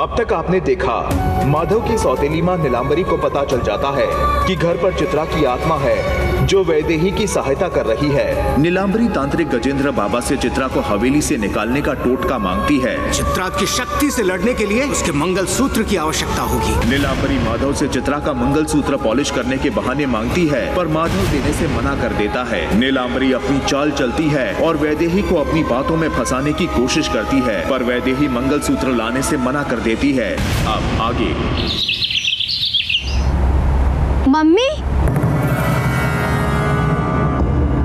अब तक आपने देखा, माधव की सौतेली मां नीलांबरी को पता चल जाता है कि घर पर चित्रा की आत्मा है जो वैदेही की सहायता कर रही है। नीलांबरी तांत्रिक गजेंद्र बाबा से चित्रा को हवेली से निकालने का टोटका मांगती है। चित्रा की शक्ति से लड़ने के लिए उसके मंगलसूत्र की आवश्यकता होगी। नीलांबरी माधव से चित्रा का मंगलसूत्र पॉलिश करने के बहाने मांगती है, पर माधव देने से मना कर देता है। नीलांबरी अपनी चाल चलती है और वैदेही को अपनी बातों में फंसाने की कोशिश करती है, पर वैदेही मंगलसूत्र लाने से मना कर देती है। अब आगे। मम्मी,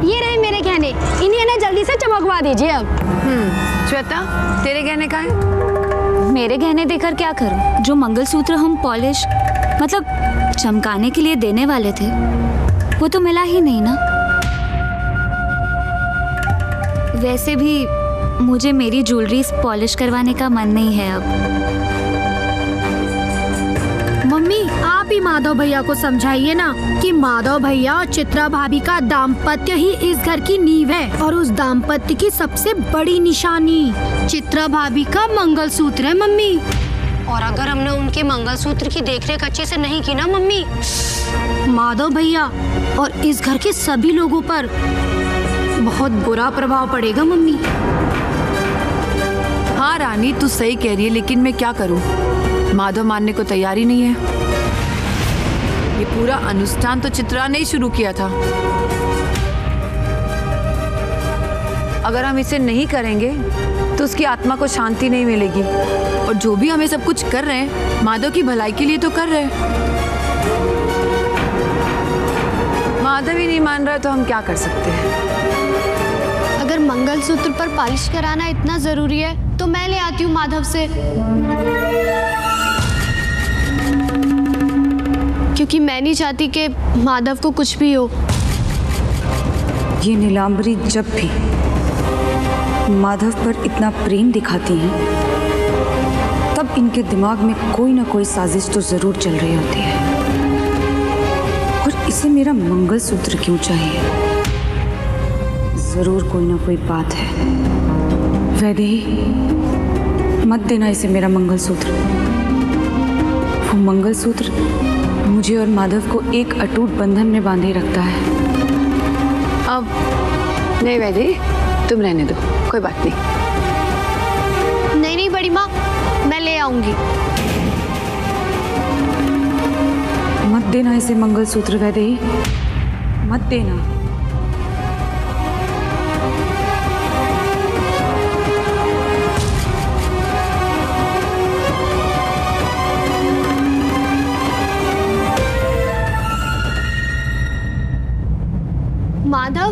ये रहे मेरे गहने, इन्हें ना जल्दी से चमकवा दीजिए अब। श्वेता, तेरे गहने कहाँ हैं? मेरे गहने देकर क्या करूं? जो मंगलसूत्र हम पॉलिश मतलब चमकाने के लिए देने वाले थे वो तो मिला ही नहीं ना। वैसे भी मुझे मेरी ज्वेलरी पॉलिश करवाने का मन नहीं है अब। मम्मी, आप ही माधव भैया को समझाइए ना कि माधव भैया और चित्रा भाभी का दाम्पत्य ही इस घर की नींव है और उस दाम्पत्य की सबसे बड़ी निशानी चित्रा भाभी का मंगलसूत्र है मम्मी। और अगर हमने उनके मंगलसूत्र की देखरेख अच्छे से नहीं की ना मम्मी, माधव भैया और इस घर के सभी लोगों पर बहुत बुरा प्रभाव पड़ेगा मम्मी। हाँ रानी, तू सही कह रही है, लेकिन मैं क्या करूं? माधव मानने को तैयार ही नहीं है। ये पूरा अनुष्ठान तो चित्रा ने ही शुरू किया था। अगर हम इसे नहीं करेंगे तो उसकी आत्मा को शांति नहीं मिलेगी। और जो भी हमें सब कुछ कर रहे हैं, माधव की भलाई के लिए तो कर रहे हैं। माधव ही नहीं मान रहा तो हम क्या कर सकते हैं? अगर मंगलसूत्र पर पॉलिश कराना इतना जरूरी है तो मैं ले आती हूँ माधव से, क्योंकि मैं नहीं चाहती कि माधव को कुछ भी हो। ये नीलांबरी जब भी माधव पर इतना प्रेम दिखाती हैं, तब इनके दिमाग में कोई ना कोई साजिश तो जरूर चल रही होती है। और इसे मेरा मंगलसूत्र क्यों चाहिए? जरूर कोई ना कोई बात है। वैदेही, मत देना इसे मेरा मंगलसूत्र। वो मंगलसूत्र मुझे और माधव को एक अटूट बंधन में बांधे रखता है। अब नहीं वैदेही, तुम रहने दो, कोई बात नहीं। नहीं नहीं बड़ी माँ, मैं ले आऊंगी। मत देना इसे मंगलसूत्र वैदेही, मत देना। माधव,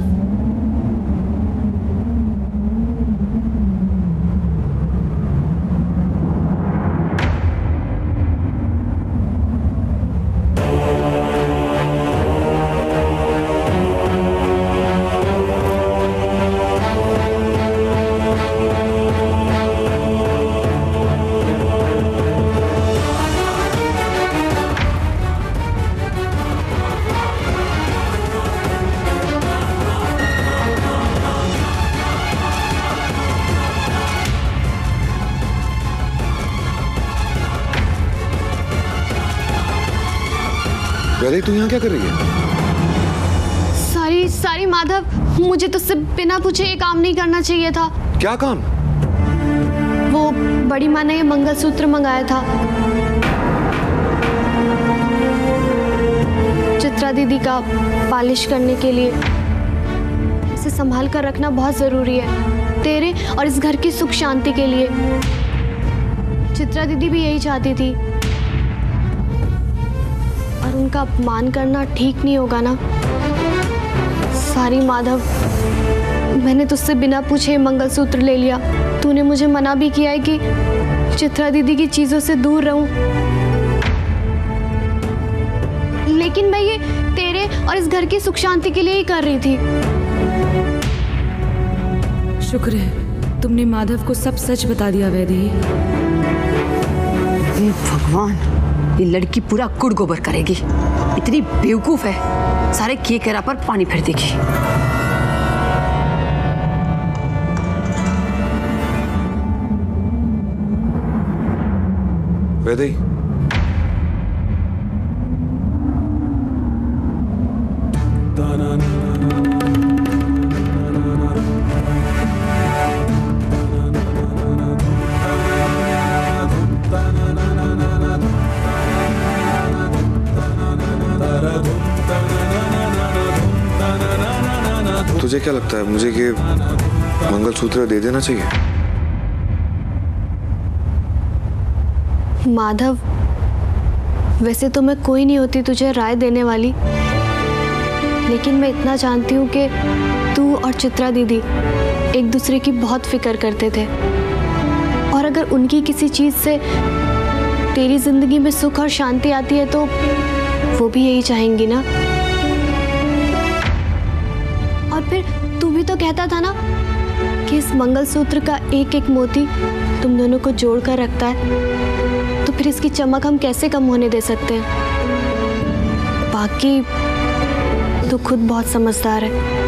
वैदेही, तू यहाँ क्या कर रही है? सारी माधव, मुझे तुझसे बिना पूछे ये काम नहीं करना चाहिए था। क्या काम? वो बड़ी माँ ने ये मंगलसूत्र मंगाया था। चित्रा दीदी का पॉलिश करने के लिए। इसे संभाल कर रखना बहुत जरूरी है, तेरे और इस घर की सुख शांति के लिए। चित्रा दीदी भी यही चाहती थी, और उनका अपमान करना ठीक नहीं होगा ना। सारी माधव, मैंने तुझसे बिना पूछे मंगलसूत्र ले लिया। तूने मुझे मना भी किया है कि चित्रा दीदी की चीजों से दूर रहूं, लेकिन मैं ये तेरे और इस घर की सुख शांति के लिए ही कर रही थी। शुक्र है तुमने माधव को सब सच बता दिया वैदेही। हे भगवान, ये लड़की पूरा कुड़ गोबर करेगी। इतनी बेवकूफ है, सारे किए करा पर पानी फेर देगी। वैदेही, तुझे क्या लगता है मुझे ये मंगलसूत्र दे देना चाहिए? माधव, वैसे तो मैं कोई नहीं होती तुझे राय देने वाली, लेकिन मैं इतना जानती हूँ कि तू और चित्रा दीदी एक दूसरे की बहुत फिक्र करते थे, और अगर उनकी किसी चीज़ से तेरी जिंदगी में सुख और शांति आती है तो वो भी यही चाहेंगी ना। और फिर तू भी तो कहता था ना कि इस मंगलसूत्र का एक एक मोती तुम दोनों को जोड़ कर रखता है, तो फिर इसकी चमक हम कैसे कम होने दे सकते हैं। बाकी तू खुद बहुत समझदार है।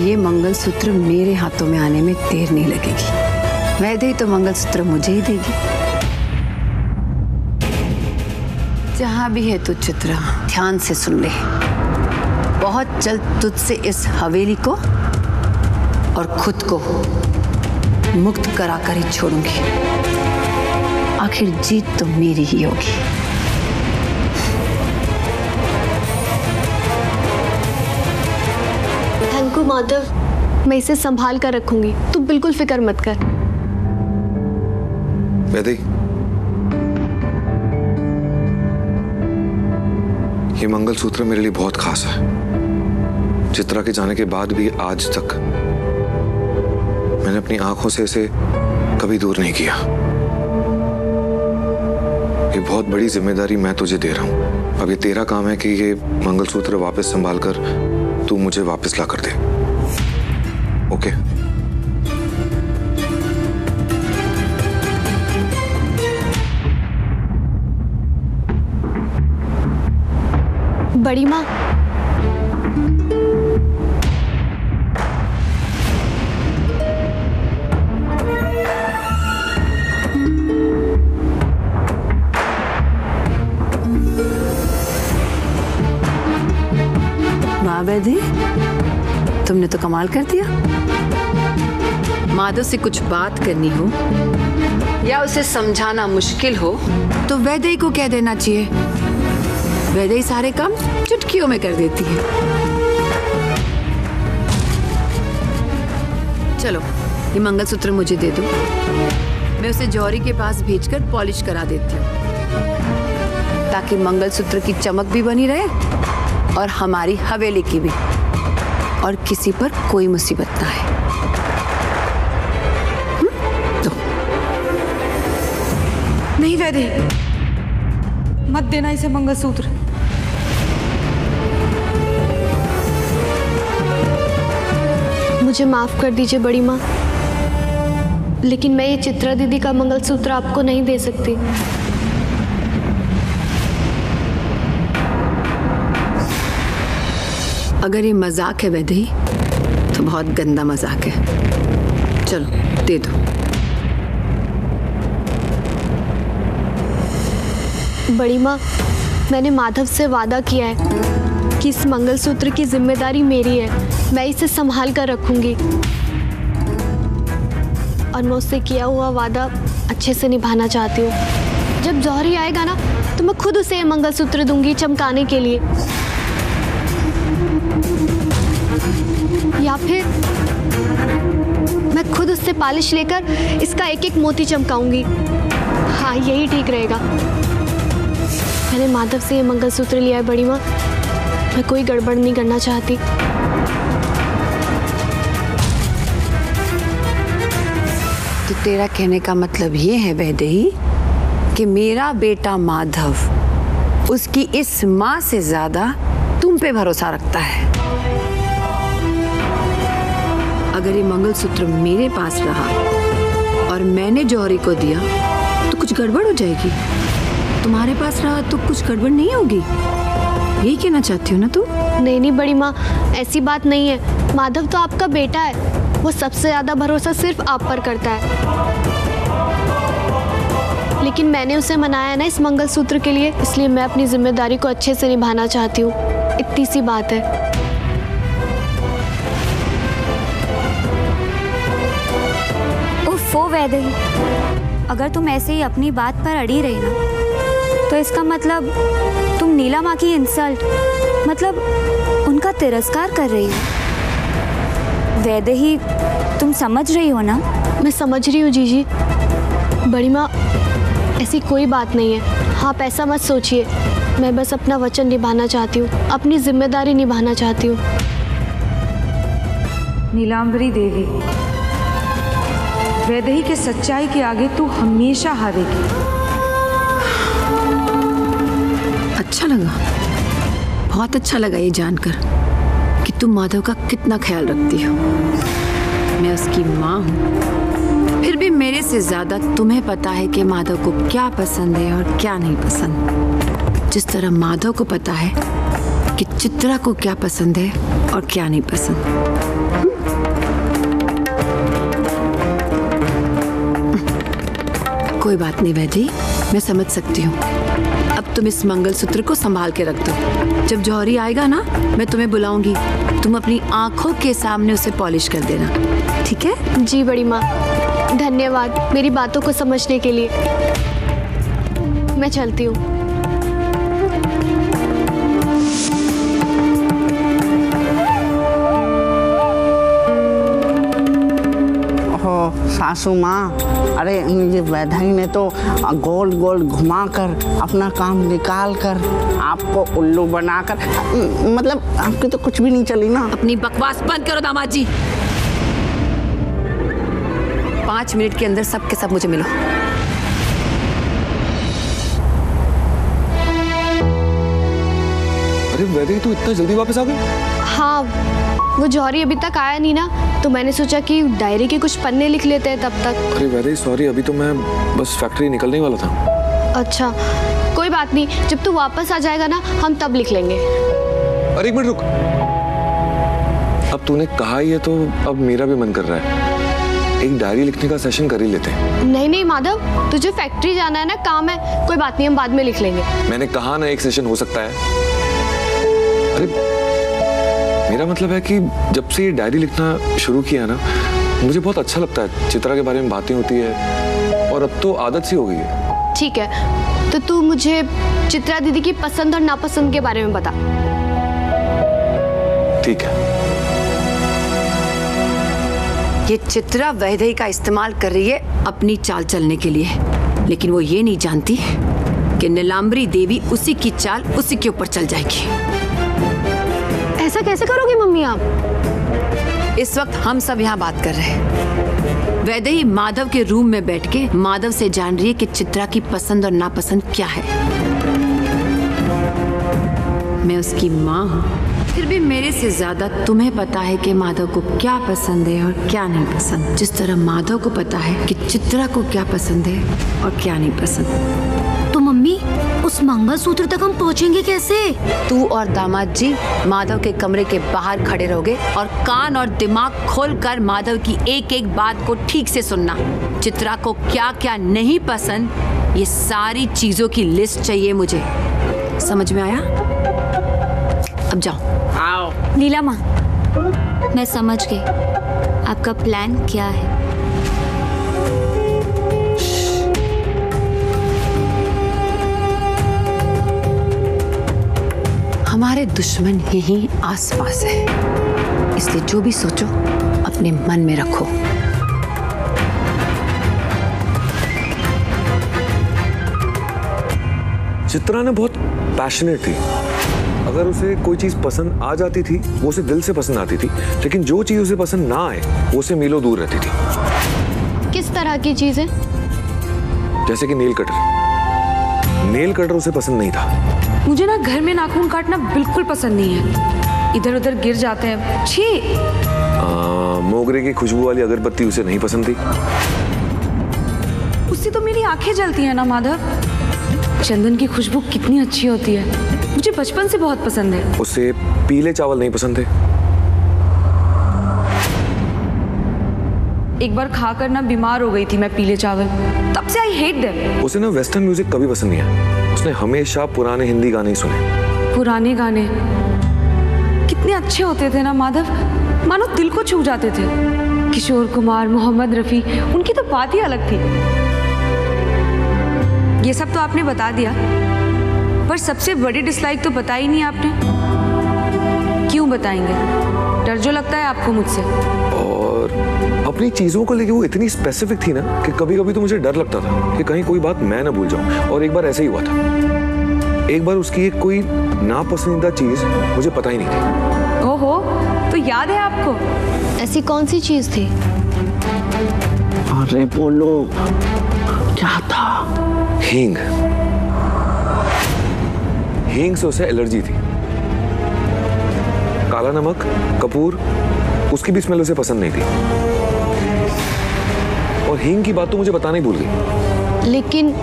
ये मंगलसूत्र मेरे हाथों में आने में देर नहीं लगेगी। वैदेही तो मंगलसूत्र मुझे ही देगी। जहां भी है तू चित्रा, ध्यान से सुन ले। बहुत जल्द तुझसे इस हवेली को और खुद को मुक्त कराकर ही छोड़ूंगी। आखिर जीत तो मेरी ही होगी। माधव, मैं इसे संभाल कर रखूंगी, तू बिल्कुल फिक्र मत कर। वैदेही, ये मंगलसूत्र मेरे लिए बहुत खास है। चित्रा के जाने के बाद भी आज तक मैंने अपनी आंखों से इसे कभी दूर नहीं किया। ये बहुत बड़ी जिम्मेदारी मैं तुझे दे रहा हूं। अब ये तेरा काम है कि ये मंगलसूत्र वापस संभाल कर तू मुझे वापस ला कर दे। ओके? बड़ी माँ, वैदेही, तुमने तो कमाल कर दिया। माधव से कुछ बात करनी हो या उसे समझाना मुश्किल हो तो वैदेही को कह देना चाहिए। वैदेही सारे काम चुटकियों में कर देती है। चलो, ये मंगलसूत्र मुझे दे दो। मैं उसे जौहरी के पास भेजकर पॉलिश करा देती हूँ, ताकि मंगलसूत्र की चमक भी बनी रहे और हमारी हवेली की भी, और किसी पर कोई मुसीबत ना आए। तो नहीं वैदेही, मत देना इसे मंगलसूत्र। मुझे माफ कर दीजिए बड़ी माँ, लेकिन मैं ये चित्रा दीदी का मंगलसूत्र आपको नहीं दे सकती। अगर ये मजाक है वैदेही, तो बहुत गंदा मजाक है। चलो दे दो। बड़ी माँ, मैंने माधव से वादा किया है कि इस मंगलसूत्र की जिम्मेदारी मेरी है। मैं इसे संभाल कर रखूंगी, और मैं उससे किया हुआ वादा अच्छे से निभाना चाहती हूँ। जब जौहरी आएगा ना, तो मैं खुद उसे मंगलसूत्र दूंगी चमकाने के लिए, या फिर मैं खुद उससे पॉलिश लेकर इसका एक एक मोती चमकाऊंगी। हाँ, यही ठीक रहेगा। मैंने माधव से ये मंगलसूत्र लिया है बड़ी माँ, मैं कोई गड़बड़ नहीं करना चाहती। तेरा कहने का मतलब ये है वैदेही कि मेरा बेटा माधव उसकी इस माँ से ज्यादा तुम पे भरोसा रखता है। अगर ये मंगलसूत्र मेरे पास रहा और मैंने जौहरी को दिया तो कुछ गड़बड़ हो जाएगी, तुम्हारे पास रहा तो कुछ गड़बड़ नहीं होगी, यही कहना चाहती हो ना तुम? नहीं बड़ी माँ, ऐसी बात नहीं है। माधव तो आपका बेटा है, वो सबसे ज्यादा भरोसा सिर्फ आप पर करता है। लेकिन मैंने उसे मनाया है ना इस मंगलसूत्र के लिए, इसलिए मैं अपनी जिम्मेदारी को अच्छे से निभाना चाहती हूँ। इतनी सी बात है। ओफो वैदेही, अगर तुम ऐसे ही अपनी बात पर अड़ी रही ना तो इसका मतलब तुम नीला माँ की इंसल्ट, मतलब उनका तिरस्कार कर रही हो। वैदेही, तुम समझ रही हो ना? मैं समझ रही हूँ जीजी। बड़ी माँ, ऐसी कोई बात नहीं है, आप ऐसा मत सोचिए। मैं बस अपना वचन निभाना चाहती हूँ, अपनी जिम्मेदारी निभाना चाहती हूँ। नीलांबरी देवी, वैदेही के सच्चाई के आगे तू हमेशा हारेगी। अच्छा लगा, बहुत अच्छा लगा ये जानकर कि तुम माधव का कितना ख्याल रखती हो। मैं उसकी माँ हूँ, फिर भी मेरे से ज्यादा तुम्हें पता है कि माधव को क्या पसंद है और क्या नहीं पसंद। जिस तरह माधव को पता है कि चित्रा को क्या पसंद है और क्या नहीं पसंद। कोई बात नहीं वैदी, मैं समझ सकती हूँ। अब तुम इस मंगलसूत्र को संभाल के रख दो। जब जौहरी आएगा ना, मैं तुम्हें बुलाऊंगी, तुम अपनी आंखों के सामने उसे पॉलिश कर देना, ठीक है? जी बड़ी माँ, धन्यवाद मेरी बातों को समझने के लिए। मैं चलती हूँ। सासू माँ, अरे ये वैदेही ने तो गोल गोल घुमाकर अपना काम निकाल कर आपको उल्लू बनाकर, मतलब आपकी तो कुछ भी नहीं चली ना। अपनी बकवास बंद करो दामाद जी। 5 मिनट के अंदर सब के सब मुझे मिलो। अरे वैदेही, तू इतना जल्दी वापस आ गई? हाँ, वो जौहरी अभी तक आया नहीं ना, तो मैंने सोचा कि डायरी के कुछ पन्ने लिख लेते हैं तब तक। अरे वैदेही सॉरी, अभी तो मैं बस फैक्ट्री निकलने ही वाला था। अच्छा, कोई बात नहीं, जब तू वापस आ जाएगा ना हम तब लिख लेंगे। अरे एक मिनट रुक, अब तूने कहा ही है तो अब मेरा भी मन कर रहा है, एक डायरी लिखने का सेशन कर ही लेते हैं। नहीं माधव, तुझे फैक्ट्री जाना है ना, काम है, कोई बात नहीं, हम बाद में लिख लेंगे। मैंने कहा ना एक सेशन हो सकता है। अरे मेरा मतलब है कि जब से ये डायरी लिखना शुरू किया ना, मुझे बहुत अच्छा लगता है। चित्रा के बारे में बातें होती है और अब तो आदत सी हो गई है। ठीक है, तो तू मुझे चित्रा दीदी की पसंद और नापसंद के बारे में बता। ठीक है। ये चित्रा वैदेही का इस्तेमाल कर रही है अपनी चाल चलने के लिए, लेकिन वो ये नहीं जानती कि नीलांबरी देवी उसी की चाल उसी के ऊपर चल जाएगी। ऐसा कैसे करोगी मम्मी आप? इस वक्त हम सब यहाँ बात कर रहे हैं। वैदेही माधव के रूम में बैठ के माधव से जान रही है कि चित्रा की पसंद और नापसंद क्या है। मैं उसकी माँ हूँ, फिर भी मेरे से ज्यादा तुम्हें पता है कि माधव को क्या पसंद है और क्या नहीं पसंद। जिस तरह माधव को पता है कि चित्रा को क्या पसंद है और क्या नहीं पसंद। तो मम्मी, उस मंगलसूत्र तक हम पहुँचेंगे कैसे? तू और दामाद जी माधव के कमरे के बाहर खड़े रहोगे और कान और दिमाग खोलकर माधव की एक एक बात को ठीक से सुनना। चित्रा को क्या क्या नहीं पसंद, ये सारी चीजों की लिस्ट चाहिए मुझे। समझ में आया? अब जाओ। आओ। नीला माँ, मैं समझ गई आपका प्लान क्या है। हमारे दुश्मन यहीं आसपास है, इसलिए जो भी सोचो अपने मन में रखो। चित्रा ने बहुत पैशनेट थी। अगर उसे कोई चीज पसंद आ जाती थी वो उसे दिल से पसंद आती थी, लेकिन जो चीज उसे पसंद ना आए वो उसे मीलों दूर रहती थी। किस तरह की चीजें? जैसे कि नेल कटर। नेल कटर उसे पसंद नहीं था। मुझे ना घर में नाखून काटना बिल्कुल पसंद नहीं है, इधर उधर गिर जाते हैं, छी। मोगरे की खुशबू वाली अगरबत्ती उसे नहीं पसंद थी। उससे तो मेरी आंखें जलती हैं ना माधव। चंदन की खुशबू कितनी अच्छी होती है, मुझे बचपन से बहुत पसंद है। उसे पीले चावल नहीं पसंद थे। एक बार खाकर ना बीमार हो गई थी मैं पीले चावल, तब से आई हेट देम। उसे ना वेस्टर्न म्यूजिक कभी पसंद नहीं है। उसने हमेशा पुराने हिंदी गाने ही सुने। पुराने गाने कितने अच्छे होते थे ना माधव, मानो दिल को छू जाते थे। किशोर कुमार, मोहम्मद रफी, उनकी तो बात ही अलग थी। ये सब तो आपने बता दिया, पर सबसे बड़ी डिसलाइक तो बताई नहीं आपने। क्यों बताएंगे? डर जो लगता है आपको मुझसे। और अपनी चीजों को लेके वो इतनी स्पेसिफिक थी ना कि कभी कभी तो मुझे डर लगता था कि कहीं कोई बात मैं ना भूल जाऊं। और एक बार ऐसे ही हुआ था। एक बार उसकी एक कोई नापसंदीदा चीज मुझे पता ही नहीं थी। ओहो, तो याद है आपको? ऐसी कौन सी चीज थी? अरे बोलो, क्या था? हींग। हींग से उसे एलर्जी थी। काला नमक, कपूर, उसकी भी स्मेल उसे पसंद नहीं थी। और हींग की बात तो मुझे बताना ही भूल गई। लेकिन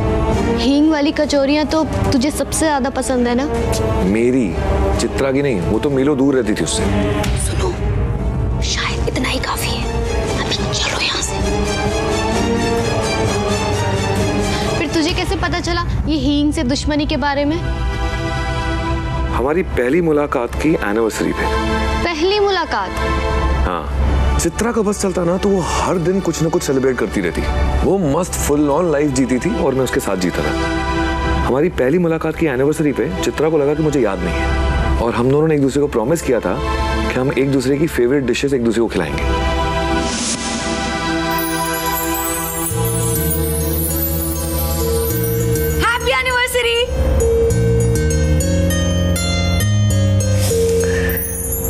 हींग वाली कचौरियां तो तुझे सबसे ज्यादा पसंद है ना? मेरी, चित्रा की नहीं। वो तो मीलों दूर रहती थी उससे। सुनो, शायद इतना ही काफी है, अभी चलो यहाँ से। फिर तुझे कैसे पता चला ये हींग से दुश्मनी के बारे में? हमारी पहली मुलाकात की एनिवर्सरी पे। पहली मुलाकात? हाँ, चित्रा का बस चलता ना तो वो हर दिन कुछ ना कुछ सेलिब्रेट करती रहती। वो मस्त फुल ऑन लाइफ जीती थी और मैं उसके साथ जीता था। हमारी पहली मुलाकात की एनिवर्सरी पे चित्रा को लगा कि मुझे याद नहीं है, और हम दोनों ने एक दूसरे को प्रॉमिस किया था कि हम एक दूसरे की फेवरेट डिशेस एक दूसरे को खिलाएंगे। Happy anniversary.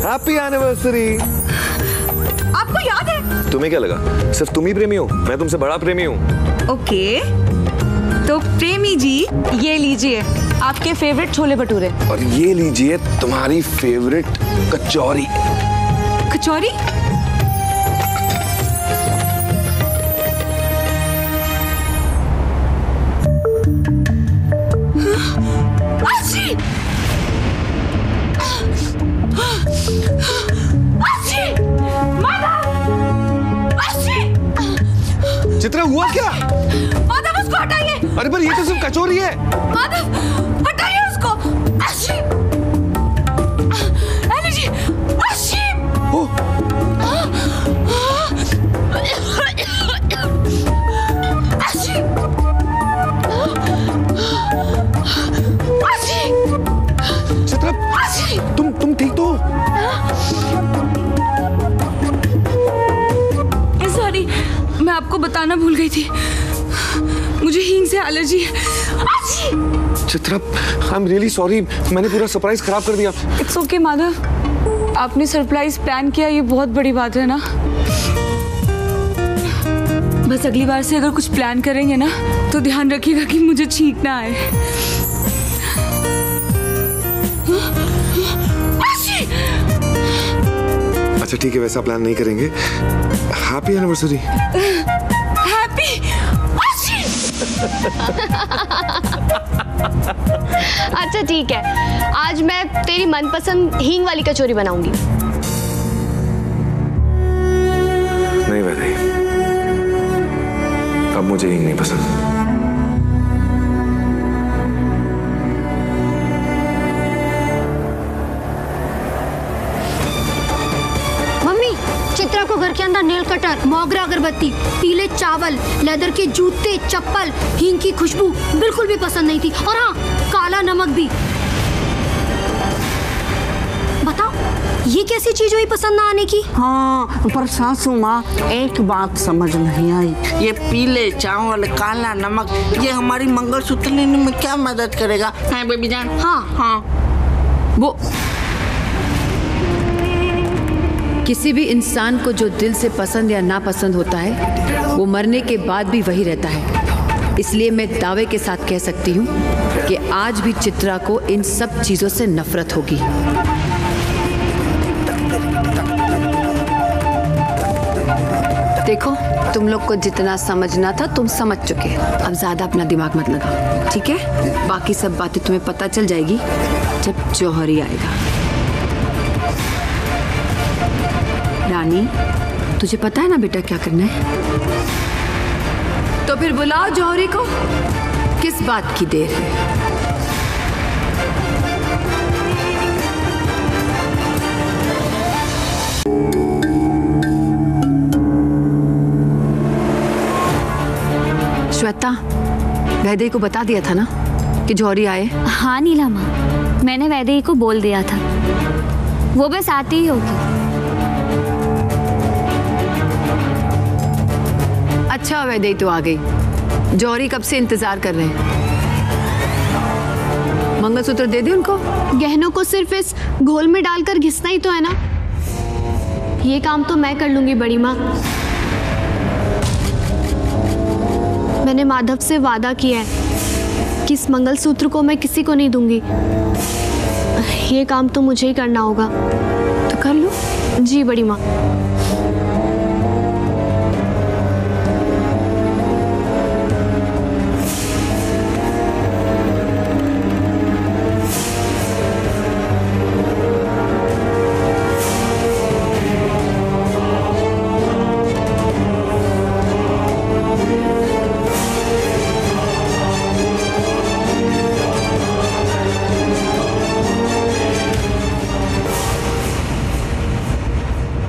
Happy anniversary. आपको याद है? तुम्हें क्या लगा सिर्फ तुम ही प्रेमी हो? मैं तुमसे बड़ा प्रेमी हूँ। ओके, तो प्रेमी जी ये लीजिए आपके फेवरेट छोले भटूरे। और ये लीजिए तुम्हारी फेवरेट कचौरी। कचौरी? चित्रा, हुआ क्या? माधव, उसको हटाइए। अरे पर ये तो सिर्फ कचौरी है। माधव, हटाइए उसको। एलर्जी। चित्रा, तुम ठीक तो? सॉरी, मैं आपको बताना भूल गई थी, मुझे हींग से एलर्जी है। Chitra, I am really sorry, मैंने पूरा सरप्राइज खराब कर दिया। इट्स ओके माधव, आपने सरप्राइज प्लान किया, ये बहुत बड़ी बात है ना। बस अगली बार से अगर कुछ प्लान करेंगे ना तो ध्यान रखिएगा कि मुझे छींक ना आए। अच्छा ठीक है, वैसा प्लान नहीं करेंगे। Happy anniversary. हैप्पी। अच्छा ठीक है, आज मैं तेरी मनपसंद हींग वाली कचौरी बनाऊंगी। नहीं वैसे, अब मुझे हींग नहीं पसंद। चित्रा को घर के अंदर नेल कटर, मोगरा अगरबत्ती, पीले चावल, लेदर के जूते, चप्पल, हींग की खुशबू बिल्कुल भी पसंद नहीं थी। और हाँ, काला नमक भी। बताओ, ये कैसी चीज हुई पसंद ना आने की? हाँ, पर सासू माँ एक बात समझ नहीं आई, ये पीले चावल, काला नमक, ये हमारी मंगलसूत्र लेने में क्या मदद करेगा? है बेबी जान? हाँ हाँ। वो किसी भी इंसान को जो दिल से पसंद या नापसंद होता है वो मरने के बाद भी वही रहता है। इसलिए मैं दावे के साथ कह सकती हूँ कि आज भी चित्रा को इन सब चीजों से नफरत होगी। देखो, तुम लोग को जितना समझना था तुम समझ चुके। अब ज्यादा अपना दिमाग मत लगाओ, ठीक है? बाकी सब बातें तुम्हें पता चल जाएगी जब जौहरी आएगा। रानी, तुझे पता है ना बेटा क्या करना है? तो फिर बुलाओ जौहरी को। किस बात की देर है? श्वेता, वैदेही को बता दिया था ना कि जौहरी आए? हाँ नीला माँ, मैंने वैदेही को बोल दिया था, वो बस आती ही होगी। अच्छा, वैदेही तो आ गई। जौहरी कब से इंतजार कर रहे हैं। मंगलसूत्र दे दे उनको। गहनों को सिर्फ इस घोल में डालकर घिसना ही तो है ना, ये काम तो मैं कर लूंगी बड़ी माँ। मैंने माधव से वादा किया है कि इस मंगलसूत्र को मैं किसी को नहीं दूंगी। ये काम तो मुझे ही करना होगा। तो कर लो। जी बड़ी माँ।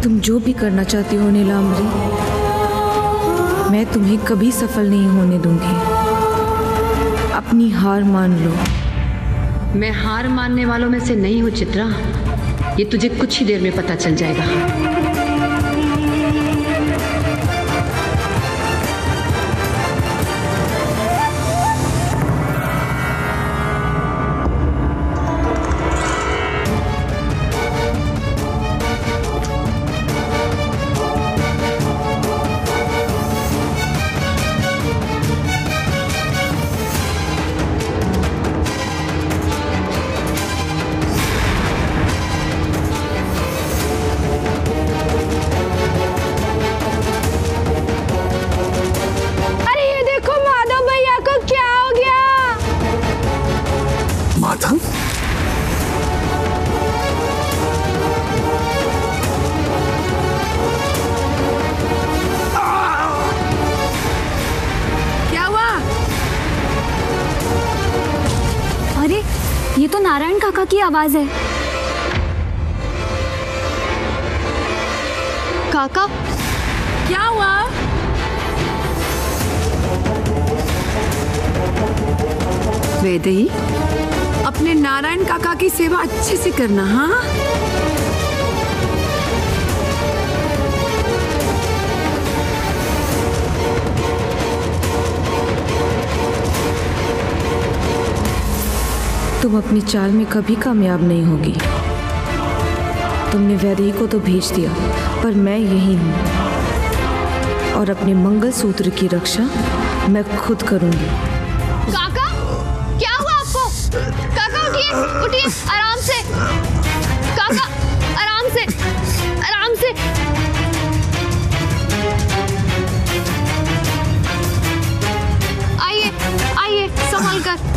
तुम जो भी करना चाहती हो नीलांबरी, मैं तुम्हें कभी सफल नहीं होने दूंगी। अपनी हार मान लो। मैं हार मानने वालों में से नहीं हूँ चित्रा, ये तुझे कुछ ही देर में पता चल जाएगा। ये तो नारायण काका की आवाज है। काका, क्या हुआ? वैदेही, अपने नारायण काका की सेवा अच्छे से करना। हाँ, तुम अपनी चाल में कभी कामयाब नहीं होगी। तुमने वैदेही को तो भेज दिया, पर मैं यही हूँ और अपने मंगलसूत्र की रक्षा मैं खुद करूंगी। काका, क्या हुआ आपको? काका उठिए, उठिए, आराम से। काका, आराम से, आराम से। आइए, आइए, संभल कर।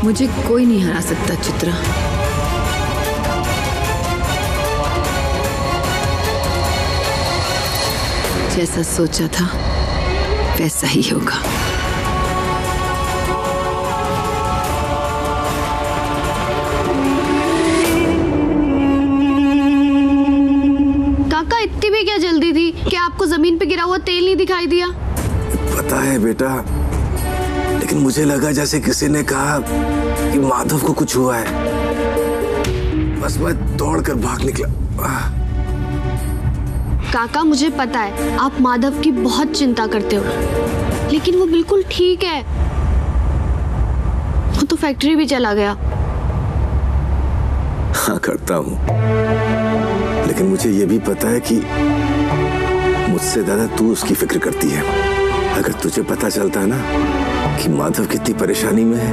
मुझे कोई नहीं हरा सकता चित्रा। जैसा सोचा था वैसा ही होगा। काका, इतनी भी क्या जल्दी थी कि आपको जमीन पे गिरा हुआ तेल नहीं दिखाई दिया? पता है बेटा, लेकिन मुझे लगा जैसे किसी ने कहा कि माधव को कुछ हुआ है। बस मैं दौड़कर भाग निकला। काका, मुझे पता है आप माधव की बहुत चिंता करते हो, लेकिन वो बिल्कुल ठीक है। वो तो फैक्ट्री भी चला गया। हाँ, करता हूँ, लेकिन मुझे ये भी पता है कि मुझसे ज्यादा तू उसकी फिक्र करती है। अगर तुझे पता चलता है ना कि माधव कितनी परेशानी में है,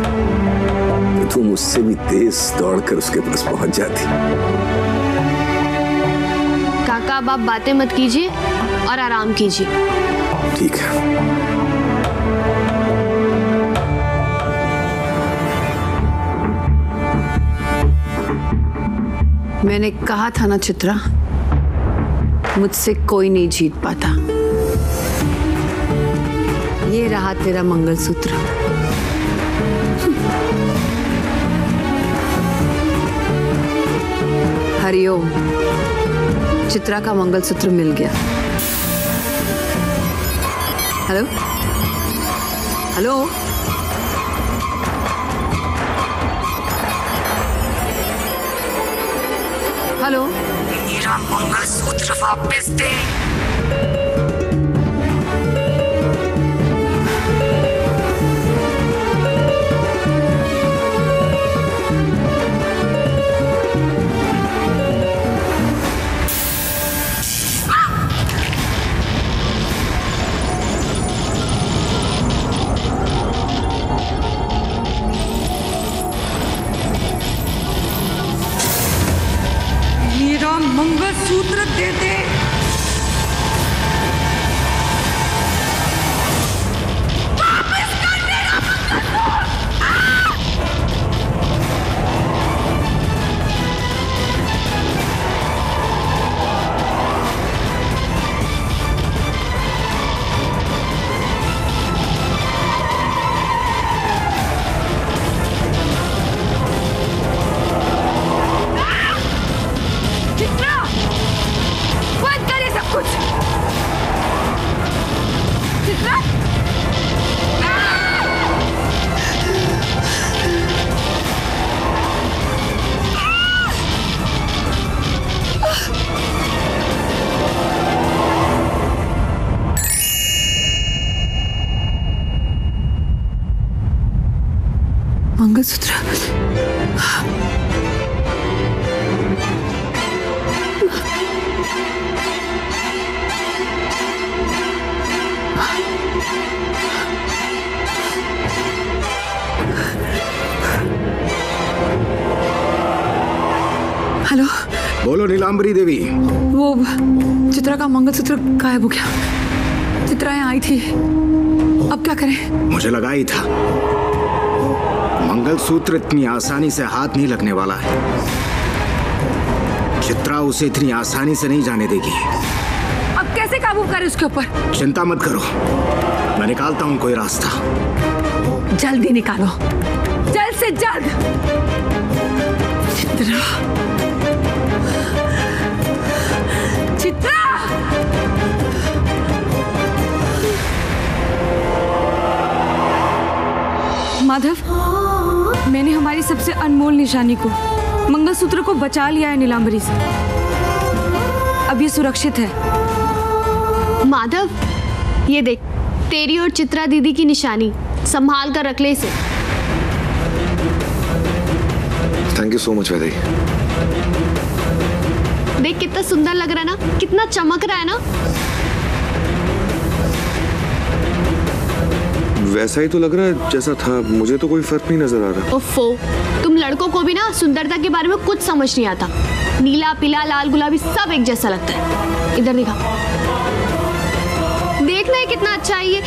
तो तू मुझसे भी तेज दौड़कर उसके पास पहुंच जाती। काका, अब आप बातें मत कीजिए और आराम कीजिए। ठीक है। मैंने कहा था ना चित्रा, मुझसे कोई नहीं जीत पाता। ये रहा तेरा मंगलसूत्र। हरिओम, चित्रा का मंगलसूत्र मिल गया। हेलो हेलो, हेलो, मेरा मंगलसूत्र वापस दे। मेरा मंगलसूत्र दे दे। वापस कर मेरा चित्रा, बंद कर ये सब कुछ। चित्रा, मंगलसूत्र। हेलो, बोलो नीलांबरी देवी। वो चित्रा का मंगलसूत्र गायब हो गया। चित्रा यहाँ आई थी, अब क्या करें? मुझे लगा ही था मंगलसूत्र इतनी आसानी से हाथ नहीं लगने वाला है। चित्रा उसे इतनी आसानी से नहीं जाने देगी। अब कैसे काबू करें उसके ऊपर? चिंता मत करो, मैं निकालता हूँ कोई रास्ता। जल्दी निकालो, जल्द से जल्द। चित्रा, चित्रा, माधव, मैंने हमारी सबसे अनमोल निशानी को, मंगलसूत्र को बचा लिया है नीलांबरी से। अब ये सुरक्षित है। माधव, ये देख, तेरी और चित्रा दीदी की निशानी, संभाल कर रख ले इसे। Thank you so much Vaidehi. देख कितना सुंदर लग रहा है ना, कितना चमक रहा है ना। वैसा ही तो लग रहा है जैसा था, मुझे तो कोई फर्क नहीं नजर आ रहा। ओफो, तुम लड़कों को भी ना सुंदरता के बारे में कुछ समझ नहीं आता। नीला, पीला, लाल, गुलाबी सब एक जैसा लगता है। इधर दिखा, देखना है कितना अच्छा है ये।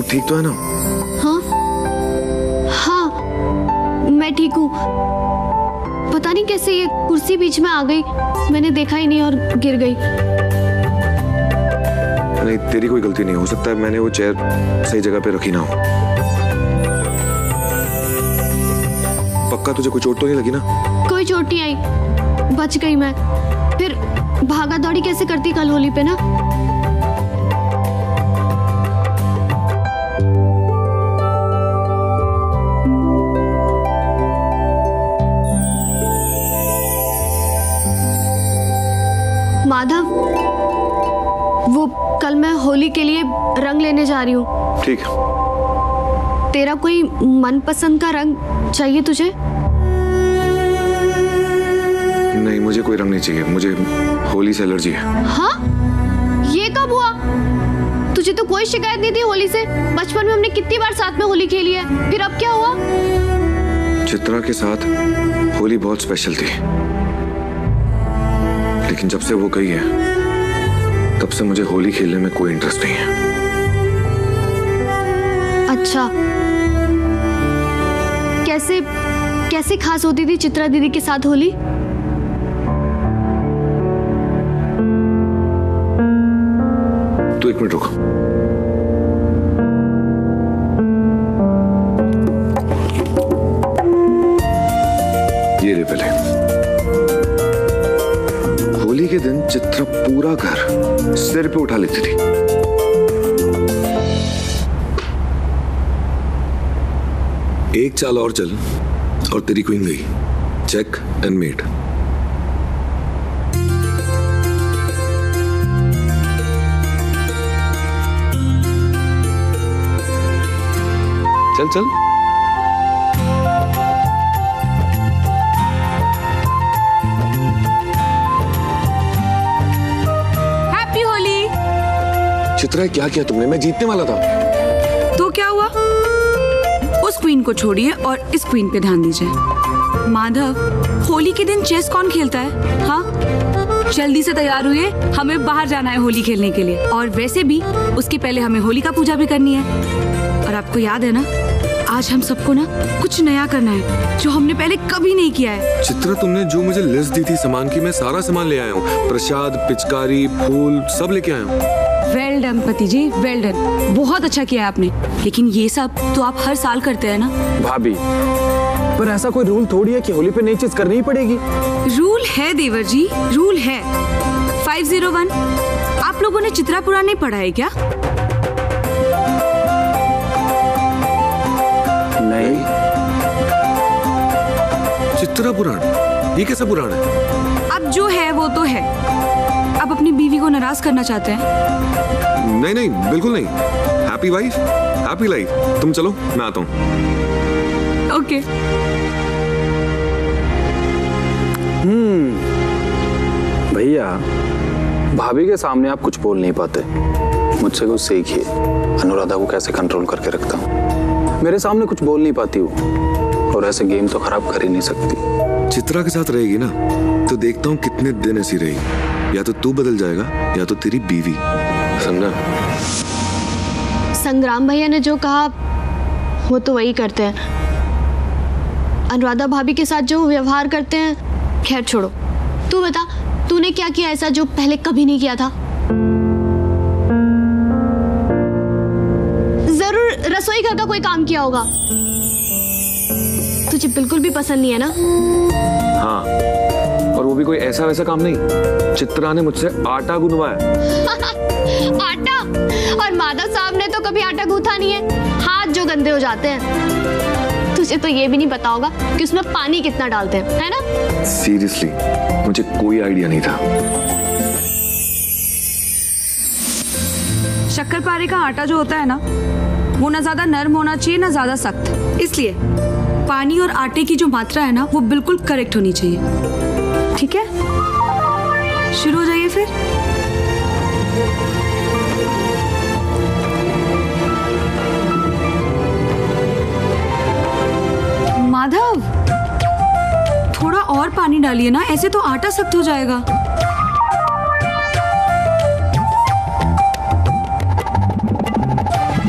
ठीक तो है ना? हाँ हाँ मैं ठीक हूँ। पता नहीं कैसे ये कुर्सी बीच में आ गई, मैंने देखा ही नहीं और गिर गई। नहीं, तेरी कोई गलती नहीं। हो सकता है मैंने वो चेयर सही जगह पे रखी ना हो। पक्का तुझे कोई चोट तो नहीं लगी ना? कोई चोट नहीं आई, बच गई मैं। फिर भागा दौड़ी कैसे करती कल होली पे ना। माधव, वो कल मैं होली के लिए रंग लेने जा रही हूँ। ठीक है। तेरा कोई मनपसंद का रंग चाहिए तुझे? नहीं, मुझे कोई रंग नहीं चाहिए। मुझे होली से एलर्जी है। हाँ? ये कब हुआ? तुझे तो कोई शिकायत नहीं थी होली से। बचपन में हमने कितनी बार साथ में होली खेली है, फिर अब क्या हुआ? चित्रा के साथ होली बहुत स्पेशल थी, लेकिन जब से वो गई है तब से मुझे होली खेलने में कोई इंटरेस्ट नहीं है। अच्छा, कैसे खास होती थी चित्रा दीदी के साथ होली? तो 1 मिनट रुको। ये ले पहले। होली के दिन चित्रा पूरा घर सिर पे उठा लेती थी। एक चाल और चल और तेरी क्वीन गई। Check and mate. चल चल। हैप्पी होली। चित्रा, क्या किया तुमने? मैं जीतने वाला था। तो क्या हुआ? उस क्वीन को छोड़िए और इस क्वीन पे ध्यान दीजिए। माधव, होली के दिन चेस कौन खेलता है? हाँ, जल्दी से तैयार हुए, हमें बाहर जाना है होली खेलने के लिए। और वैसे भी उसके पहले हमें होली का पूजा भी करनी है। और आपको याद है ना, आज हम सबको ना कुछ नया करना है जो हमने पहले कभी नहीं किया है। चित्रा, तुमने जो मुझे लिस्ट दी थी सामान की, मैं सारा सामान ले आया हूँ। प्रसाद, पिचकारी, फूल सब लेके आया हूँ। वेल डन पति जी, वेल डन। बहुत अच्छा किया आपने। लेकिन ये सब तो आप हर साल करते हैं ना? भाभी, पर ऐसा कोई रूल थोड़ी है कि होली पे नई चीज करनी ही पड़ेगी। रूल है देवर जी, रूल है। 501। आप लोगों ने चित्रा पुराण नहीं पढ़ा है क्या? नहीं। चित्रा पुराण? ये कैसा पुराण है? अब जो है वो तो है। आप अपनी बीवी को नाराज करना चाहते हैं? नहीं नहीं, बिल्कुल नहीं। Happy wife, happy life. तुम चलो, मैं आता हूँ। ओके। भैया, भाभी के सामने आप कुछ बोल नहीं पाते। मुझसे कुछ सीखिए। अनुराधा को कैसे कंट्रोल करके रखता हूँ। मेरे सामने कुछ बोल नहीं पाती हूँ और ऐसे गेम तो खराब कर ही नहीं सकती। चित्रा के साथ रहेगी ना तो देखता हूँ कितने दिन ऐसी रहेगी। या तो तू बदल जाएगा या तो तेरी बीवी। समझा? संग्राम भैया ने जो कहा वो तो वही करते हैं। अनुराधा भाभी के साथ जो व्यवहार करते हैं, खैर छोड़ो। तू बता, तूने क्या किया ऐसा जो पहले कभी नहीं किया था? जरूर रसोई घर का कोई काम किया होगा। तुझे बिल्कुल भी पसंद नहीं है ना? हाँ, और वो भी कोई ऐसा वैसा काम नहीं। चित्रा ने मुझसे आटा गुनवाया। आटा? और माधव साहब ने तो कभी आटा गूंथा नहीं है। हाथ जो गंदे हो जाते हैं। तुझे तो ये भी नहीं पता होगा कि उसमें पानी कितना डालते हैं, है ना? सीरियसली, मुझे कोई आइडिया नहीं था। शक्करपारे का आटा जो होता है ना, वो ना ज्यादा नरम होना चाहिए ना ज्यादा सख्त। इसलिए पानी और आटे की जो मात्रा है ना, वो बिल्कुल करेक्ट होनी चाहिए। ठीक है, शुरू हो जाइए फिर। माधव, थोड़ा और पानी डालिए ना, ऐसे तो आटा सख्त हो जाएगा।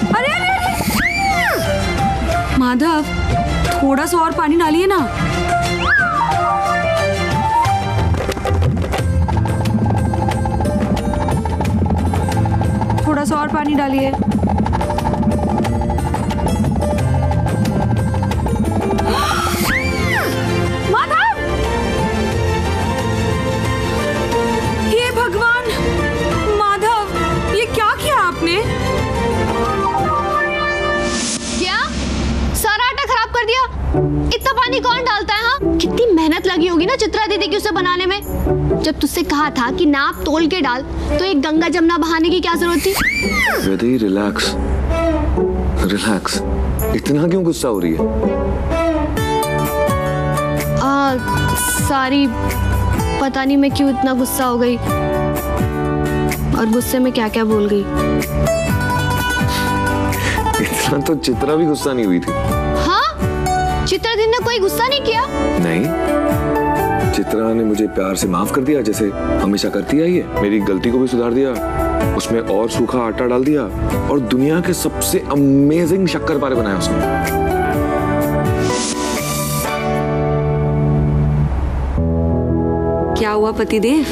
अरे अरे अरे, माधव, थोड़ा सा और पानी डालिए ना। थोड़ा सा और पानी डालिए। माधव! हे भगवान! माधव, ये क्या किया आपने? क्या? सारा आटा खराब कर दिया? इतना पानी कौन डालता है? हाँ, कितनी मेहनत लगी होगी ना चित्रा दीदी की उसे बनाने में। जब तुझसे कहा था कि नाप तोल के डाल, तो एक गंगा जमुना बहाने की क्या जरूरत थी? Vaidehi, relax relax. इतना क्यों गुस्सा हो रही है? सारी पता नहीं मैं क्यों इतना गुस्सा हो गई और गुस्से में क्या क्या बोल गई। इतना तो चित्रा भी गुस्सा नहीं हुई थी। हाँ, चित्रा दीदी ने कोई गुस्सा नहीं किया? नहीं, चित्रा ने मुझे प्यार से माफ कर दिया, जैसे हमेशा करती आई है। मेरी गलती को भी सुधार दिया, उसमें और सूखा आटा डाल दिया और दुनिया के सबसे अमेजिंग शक्करपारे बनाए उसने। क्या हुआ पतिदेव,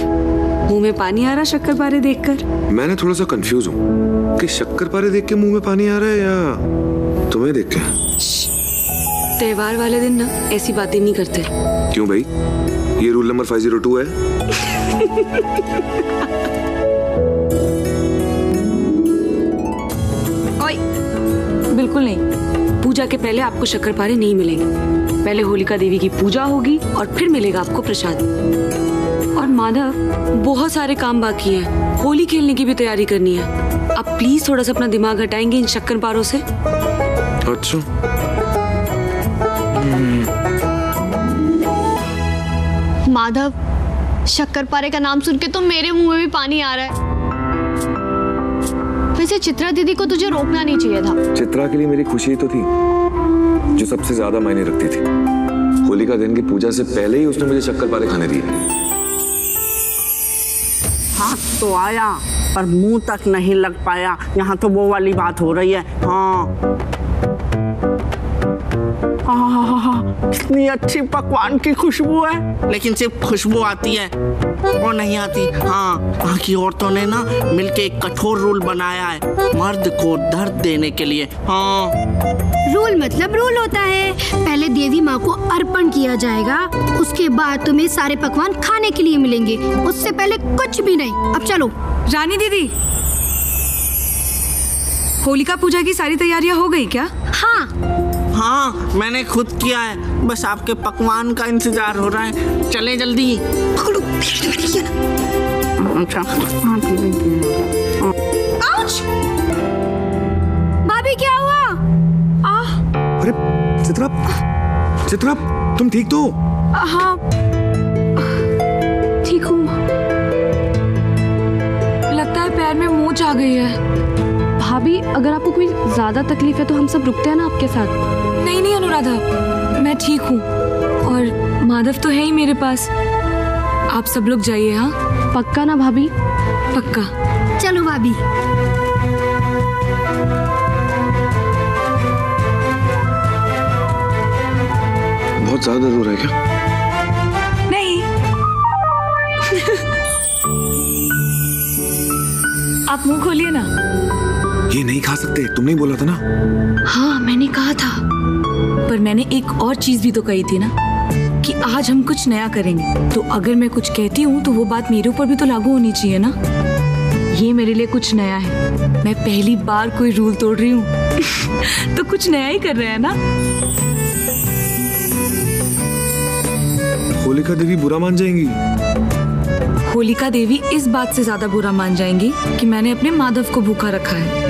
मुंह में पानी आ रहा शक्करपारे देखकर? मैंने थोड़ा सा कंफ्यूज हूँ कि शक्करपारे देख के मुंह में पानी आ रहा है या तुम्हें देख के। त्योहार वाले दिन ना ऐसी बातें नहीं करते। क्यों भाई, ये रूल नंबर 502 है। ओए, बिल्कुल नहीं। पूजा के पहले आपको शक्करपारे नहीं मिलेंगे। पहले होलिका देवी की पूजा होगी और फिर मिलेगा आपको प्रसाद। और माधव, बहुत सारे काम बाकी हैं। होली खेलने की भी तैयारी करनी है। आप प्लीज थोड़ा सा अपना दिमाग हटाएंगे इन शक्करपारों से? अच्छा। माधव, शक्करपारे का नाम सुन के तो मेरे मुंह में भी पानी आ रहा है। वैसे चित्रा दीदी को तुझे रोकना नहीं चाहिए था। चित्रा के लिए मेरी खुशी तो थी जो सबसे ज्यादा मायने रखती थी। होलिका दिन की पूजा से पहले ही उसने मुझे शक्करपारे खाने दिए। हाथ तो आया पर मुंह तक नहीं लग पाया। यहाँ तो वो वाली बात हो रही है। हाँ, कितनी अच्छी पकवान की खुशबू है, लेकिन सिर्फ खुशबू आती है, वो नहीं आती। हाँ, वहाँ की औरतों ने ना मिलके एक कठोर रूल बनाया है मर्द को दर्द देने के लिए। हाँ, रूल मतलब रूल होता है। पहले देवी माँ को अर्पण किया जाएगा, उसके बाद तुम्हें सारे पकवान खाने के लिए मिलेंगे, उससे पहले कुछ भी नहीं। अब चलो। रानी दीदी, होलिका पूजा की सारी तैयारियां हो गई क्या? हाँ, मैंने खुद किया है, बस आपके पकवान का इंतजार हो रहा है। चले जल्दी। अच्छा। भाभी, क्या हुआ? अरे चित्रा, चित्रा, तुम ठीक तो? हाँ, ठीक हूँ। लगता है पैर में मोच आ गई है। भाभी, अगर आपको कोई ज्यादा तकलीफ है तो हम सब रुकते हैं ना आपके साथ। नहीं नहीं अनुराधा, मैं ठीक हूँ और माधव तो है ही मेरे पास। आप सब लोग जाइए। हाँ, पक्का ना भाभी? पक्का। चलो भाभी। बहुत ज्यादा दर्द हो रहा है क्या? नहीं। आप मुंह खोलिए ना। ये नहीं खा सकते, तुमने ही बोला था ना। हाँ, मैंने कहा था, पर मैंने एक और चीज भी तो कही थी ना कि आज हम कुछ नया करेंगे। तो अगर मैं कुछ कहती हूँ तो वो बात मेरे ऊपर भी तो लागू होनी चाहिए ना। ये मेरे लिए कुछ नया है, मैं पहली बार कोई रूल तोड़ रही हूँ। तो कुछ नया ही कर रहे हैं ना। होलिका देवी बुरा मान जाएंगी। होलिका देवी इस बात से ज्यादा बुरा मान जाएंगी कि मैंने अपने माधव को भूखा रखा है।